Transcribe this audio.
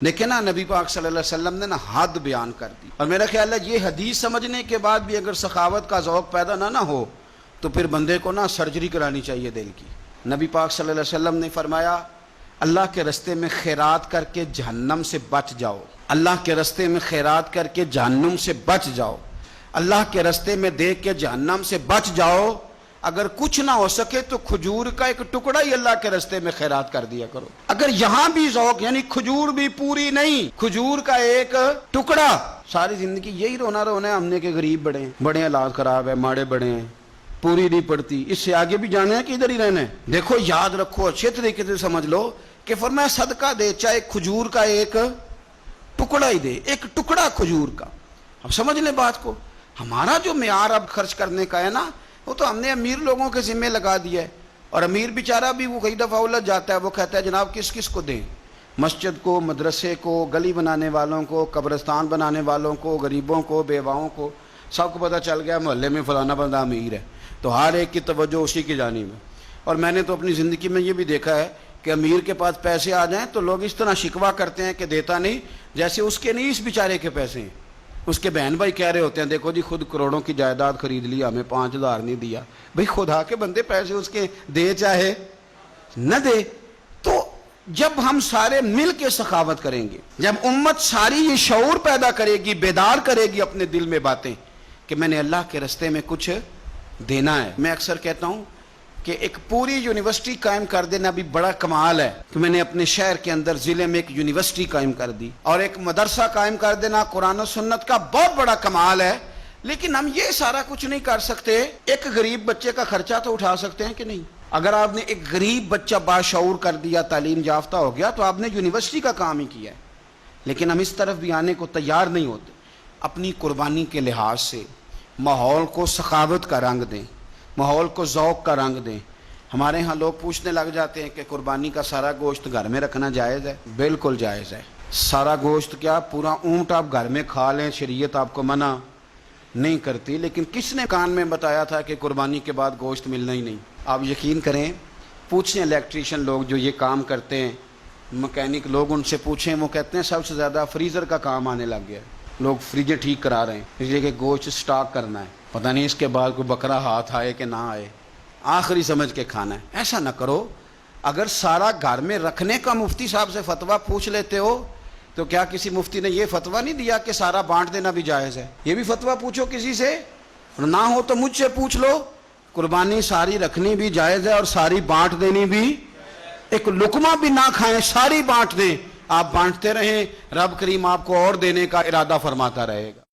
دیکھیں نا نبی پاک صلی اللہ علیہ وسلم نے نا حد بیان کر دی، اور میرا خیال ہے یہ حدیث سمجھنے کے بعد بھی اگر سخاوت کا ذوق پیدا نہ ہو تو پھر بندے کو نا سرجری کرانی چاہیے دل کی۔ نبی پاک صلی اللہ علیہ وسلم نے فرمایا اللہ کے رستے میں خیرات کر کے جہنم سے بچ جاؤ، اللہ کے رستے میں خیرات کر کے جہنم سے بچ جاؤ، اللہ کے رستے میں دیکھ کے جہنم سے بچ جاؤ۔ اگر کچھ نہ ہو سکے تو کھجور کا ایک ٹکڑا ہی اللہ کے رستے میں خیرات کر دیا کرو۔ اگر یہاں بھی ذوق یعنی کھجور بھی پوری نہیں، کھجور کا ایک ٹکڑا، ساری زندگی یہی رونا ہے ہم نے کہ غریب بڑے ہیں، بڑے حالات خراب ہے، ماڑے بڑے ہیں، پوری نہیں پڑتی، اس سے آگے بھی جانا ہے کہ ادھر ہی رہنا ہے۔ دیکھو یاد رکھو، اچھے طریقے سے سمجھ لو کہ فرمایا صدقہ دے، چاہے کھجور کا ایک ٹکڑا ہی دے، ایک ٹکڑا کھجور کا۔ اب سمجھ لیں بات کو، ہمارا جو معیار اب خرچ کرنے کا ہے نا، وہ تو ہم نے امیر لوگوں کے ذمہ لگا دیا ہے، اور امیر بیچارہ بھی وہ کئی دفعہ الجھ جاتا ہے، وہ کہتا ہے جناب کس کس کو دیں، مسجد کو، مدرسے کو، گلی بنانے والوں کو، قبرستان بنانے والوں کو، غریبوں کو، بیواؤں کو، سب کو پتہ چل گیا محلے میں فلانا بندہ امیر ہے، تو ہر ایک کی توجہ اسی کی جانب ہے۔ اور میں نے تو اپنی زندگی میں یہ بھی دیکھا ہے کہ امیر کے پاس پیسے آ جائیں تو لوگ اس طرح شکوہ کرتے ہیں کہ دیتا نہیں، جیسے اس کے نہیں اس بیچارے کے پیسے ہیں۔ اس کے بہن بھائی کہہ رہے ہوتے ہیں دیکھو جی خود کروڑوں کی جائیداد خرید لی، ہمیں 5,000 نہیں دیا۔ بھئی خدا کے بندے پیسے اس کے دے چاہے نہ دے۔ تو جب ہم سارے مل کے سخاوت کریں گے، جب امت ساری یہ شعور پیدا کرے گی، بیدار کرے گی اپنے دل میں باتیں کہ میں نے اللہ کے رستے میں کچھ دینا ہے۔ میں اکثر کہتا ہوں کہ ایک پوری یونیورسٹی قائم کر دینا بھی بڑا کمال ہے کہ میں نے اپنے شہر کے اندر ضلع میں ایک یونیورسٹی قائم کر دی، اور ایک مدرسہ قائم کر دینا قرآن و سنت کا بہت بڑا کمال ہے۔ لیکن ہم یہ سارا کچھ نہیں کر سکتے، ایک غریب بچے کا خرچہ تو اٹھا سکتے ہیں کہ نہیں؟ اگر آپ نے ایک غریب بچہ باشعور کر دیا، تعلیم یافتہ ہو گیا، تو آپ نے یونیورسٹی کا کام ہی کیا ہے۔ لیکن ہم اس طرف بھی آنے کو تیار نہیں ہوتے۔ اپنی قربانی کے لحاظ سے ماحول کو سخاوت کا رنگ دیں، ماحول کو ذوق کا رنگ دیں۔ ہمارے ہاں لوگ پوچھنے لگ جاتے ہیں کہ قربانی کا سارا گوشت گھر میں رکھنا جائز ہے؟ بالکل جائز ہے۔ سارا گوشت کیا، پورا اونٹ آپ گھر میں کھا لیں، شریعت آپ کو منع نہیں کرتی۔ لیکن کس نے کان میں بتایا تھا کہ قربانی کے بعد گوشت ملنا ہی نہیں؟ آپ یقین کریں، پوچھیں الیکٹریشین لوگ جو یہ کام کرتے ہیں، مکینک لوگ، ان سے پوچھیں، وہ کہتے ہیں سب سے زیادہ فریزر کا کام آنے لگ گیا ہے، لوگ فریجیں ٹھیک کرا رہے ہیں اس لیے کہ گوشت سٹاک کرنا ہے، پتہ نہیں اس کے بعد کوئی بکرا ہاتھ آئے کہ نہ آئے، آخری سمجھ کے کھانا ہے۔ ایسا نہ کرو۔ اگر سارا گھر میں رکھنے کا مفتی صاحب سے فتویٰ پوچھ لیتے ہو تو کیا کسی مفتی نے یہ فتویٰ نہیں دیا کہ سارا بانٹ دینا بھی جائز ہے؟ یہ بھی فتویٰ پوچھو کسی سے، اور نہ ہو تو مجھ سے پوچھ لو۔ قربانی ساری رکھنی بھی جائز ہے اور ساری بانٹ دینی بھی، ایک لقمہ بھی نہ کھائیں، ساری بانٹ دیں۔ آپ بانٹتے رہیں، رب کریم آپ کو اور دینے کا ارادہ فرماتا رہے گا۔